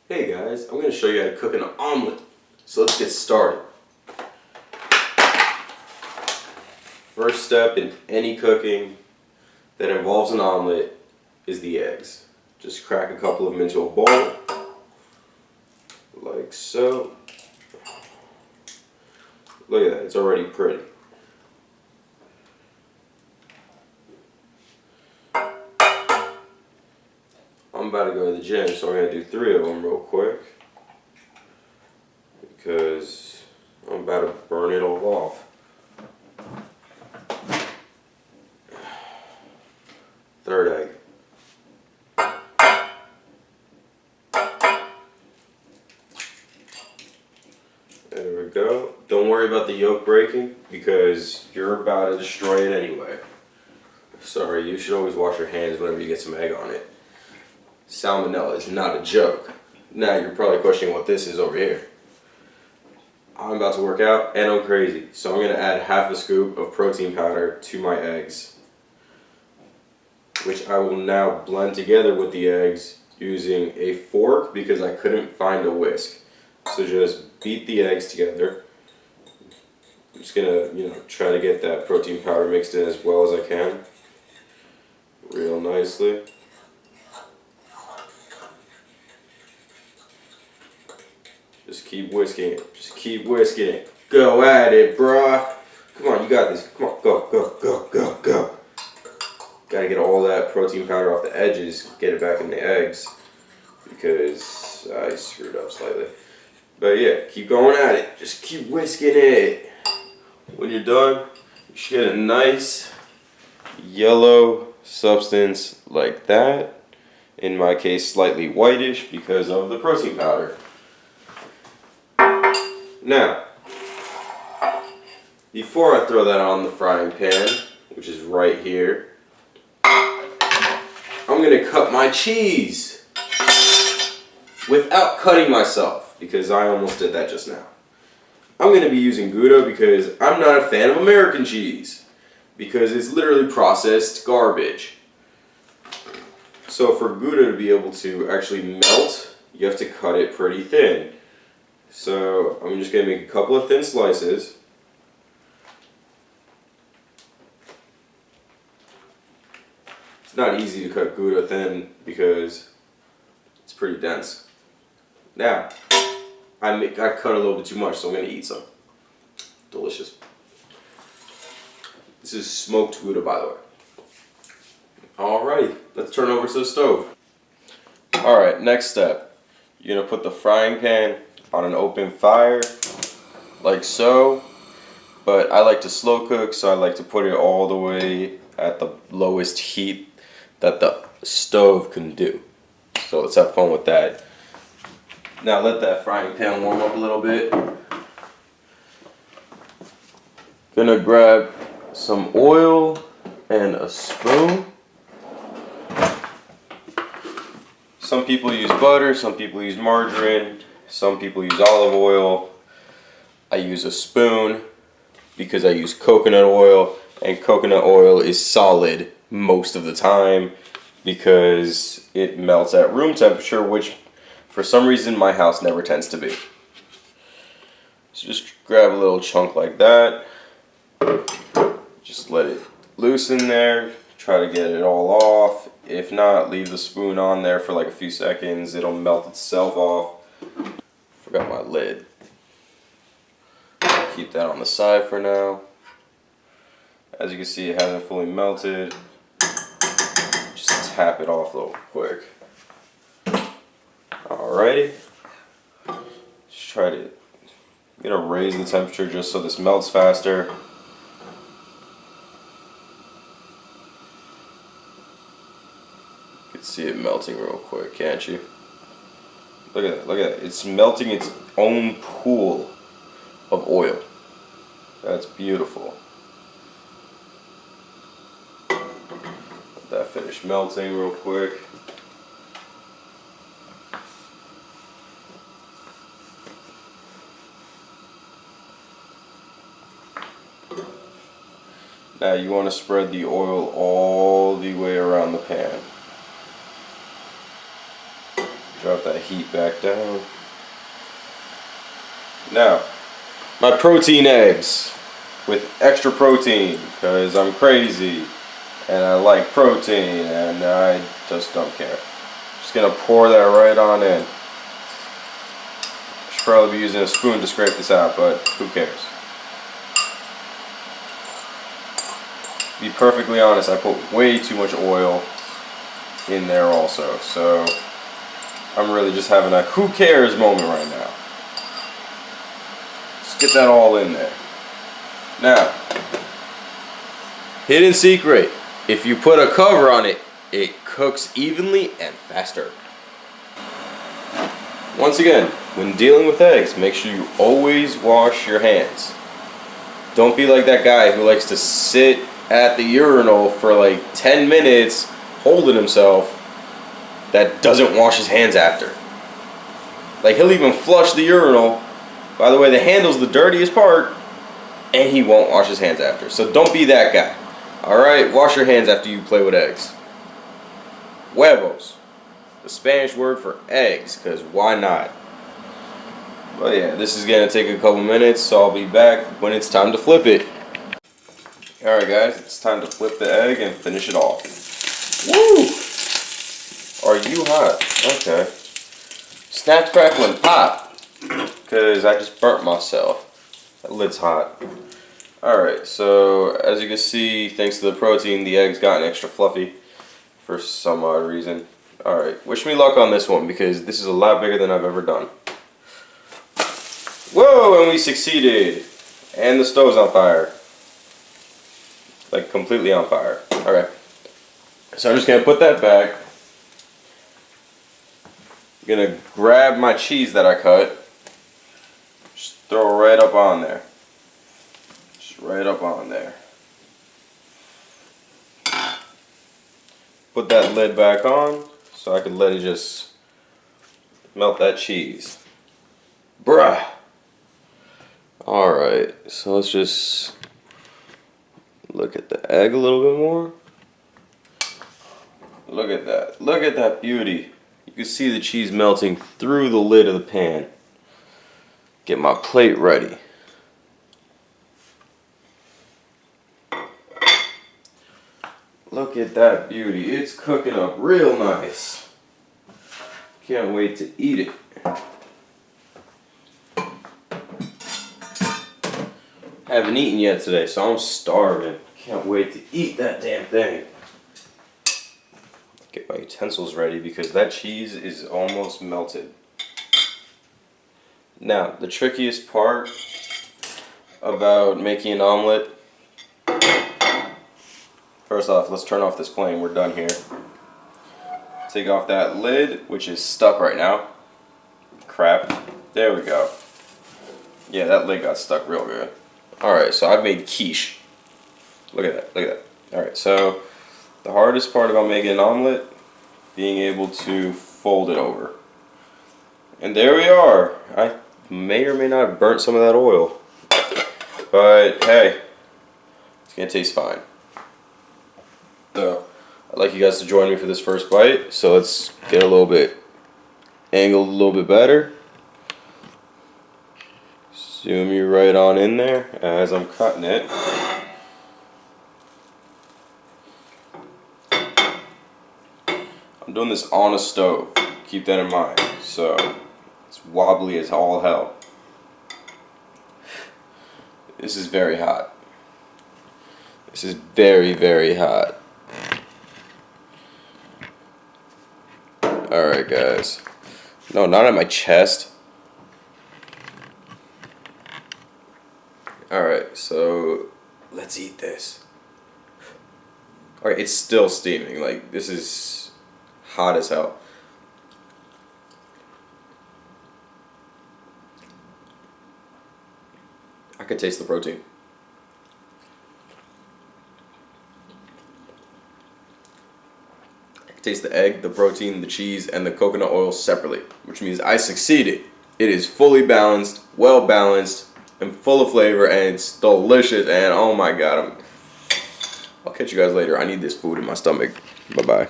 Hey guys, I'm going to show you how to cook an omelet. So let's get started. First step in any cooking that involves an omelet is the eggs. Just crack a couple of them into a bowl, like so. Look at that, it's already pretty. I'm about to go to the gym, so I'm going to do 3 of them real quick because I'm about to burn it all off. Third egg. There we go. Don't worry about the yolk breaking because you're about to destroy it anyway. Sorry, you should always wash your hands whenever you get some egg on it. Salmonella is not a joke. Now you're probably questioning what this is over here. I'm about to work out and I'm crazy, so I'm going to add half a scoop of protein powder to my eggs, which I will now blend together with the eggs using a fork because I couldn't find a whisk. So just beat the eggs together. I'm just gonna, try to get that protein powder mixed in as well as I can, real nicely. Just keep whisking it. Just keep whisking it. Go at it, bruh. Come on, you got this. Come on, go, go, go, go, go. Gotta get all that protein powder off the edges, get it back in the eggs, because I screwed up slightly. But yeah, keep going at it. Just keep whisking it. When you're done, you should get a nice yellow substance like that. In my case, slightly whitish because of the protein powder. Now, before I throw that on the frying pan, which is right here, I'm going to cut my cheese without cutting myself, because I almost did that just now. I'm going to be using Gouda because I'm not a fan of American cheese, because it's literally processed garbage. So for Gouda to be able to actually melt, you have to cut it pretty thin. So I'm just going to make a couple of thin slices. It's not easy to cut Gouda thin because it's pretty dense. Now, I cut a little bit too much, so I'm going to eat some. Delicious. This is smoked Gouda, by the way. Alrighty, let's turn over to the stove. Alright, next step. You're going to put the frying pan on an open fire, like so. But I like to slow cook, so I like to put it all the way at the lowest heat that the stove can do. So let's have fun with that. Now let that frying pan warm up a little bit. Gonna grab some oil and a spoon. Some people use butter, some people use margarine, some people use olive oil. I use a spoon because I use coconut oil, and coconut oil is solid most of the time because it melts at room temperature, which for some reason my house never tends to be. So just grab a little chunk like that. Just let it loose in there. Try to get it all off. If not, leave the spoon on there for like a few seconds. It'll melt itself off. Forgot my lid. Keep that on the side for now. As you can see, it hasn't fully melted. Just tap it off a little quick. Alrighty. Just try to raise the temperature just so this melts faster. You can see it melting real quick, can't you? Look at that, look at that. It's melting its own pool of oil. That's beautiful. Let that finish melting real quick. Now you want to spread the oil all the way around the pan. Drop that heat back down. Now, my protein eggs with extra protein because I'm crazy and I like protein and I just don't care. Just gonna pour that right on in. Should probably be using a spoon to scrape this out, but who cares? To be perfectly honest, I put way too much oil in there also, so I'm really just having a who cares moment right now. Just get that all in there. Now, hidden secret, if you put a cover on it, it cooks evenly and faster. Once again, when dealing with eggs, make sure you always wash your hands. Don't be like that guy who likes to sit at the urinal for like 10 minutes holding himself that doesn't wash his hands after. Like, he'll even flush the urinal. By the way, the handle's the dirtiest part, and he won't wash his hands after. So don't be that guy. Alright, wash your hands after you play with eggs. Huevos, the Spanish word for eggs, because why not? But yeah, this is going to take a couple minutes, so I'll be back when it's time to flip it. Alright guys, it's time to flip the egg and finish it off. Woo! Are you hot? Okay. Snap, crackle, and pop. Because I just burnt myself. That lid's hot. Alright, so as you can see, thanks to the protein, the egg's gotten extra fluffy for some odd reason. Alright, wish me luck on this one because this is a lot bigger than I've ever done. Whoa, and we succeeded. And the stove's on fire. Like completely on fire. Okay. So I'm just going to put that back. I'm going to grab my cheese that I cut. Just throw it right up on there. Just right up on there. Put that lid back on so I can let it just melt that cheese. Bruh. Alright, so let's just look at the egg a little bit more. Look at that. Look at that beauty. You can see the cheese melting through the lid of the pan. Get my plate ready. Look at that beauty. It's cooking up real nice. Can't wait to eat it. Haven't eaten yet today, so I'm starving. Can't wait to eat that damn thing. Get my utensils ready because that cheese is almost melted. Now, the trickiest part about making an omelet. First off, let's turn off this flame. We're done here. Take off that lid, which is stuck right now. Crap. There we go. Yeah, that lid got stuck real good. Alright, so I've made quiche. Look at that, look at that. Alright, so the hardest part about making an omelet, being able to fold it over. And there we are. I may or may not have burnt some of that oil. But hey, it's gonna taste fine. So, I'd like you guys to join me for this first bite. So let's get a little bit angled a little bit better. Zoom you right on in there as I'm cutting it. I'm doing this on a stove. Keep that in mind. So it's wobbly as all hell. This is very hot. This is very, very hot. Alright guys. No, not at my chest. Alright, so let's eat this. Alright, it's still steaming. Like, this is hot as hell. I can taste the protein. I can taste the egg, the protein, the cheese, and the coconut oil separately, which means I succeeded. It is fully balanced, well balanced, and full of flavor, and it's delicious, and oh my god, I'll catch you guys later. I need this food in my stomach. Bye-bye.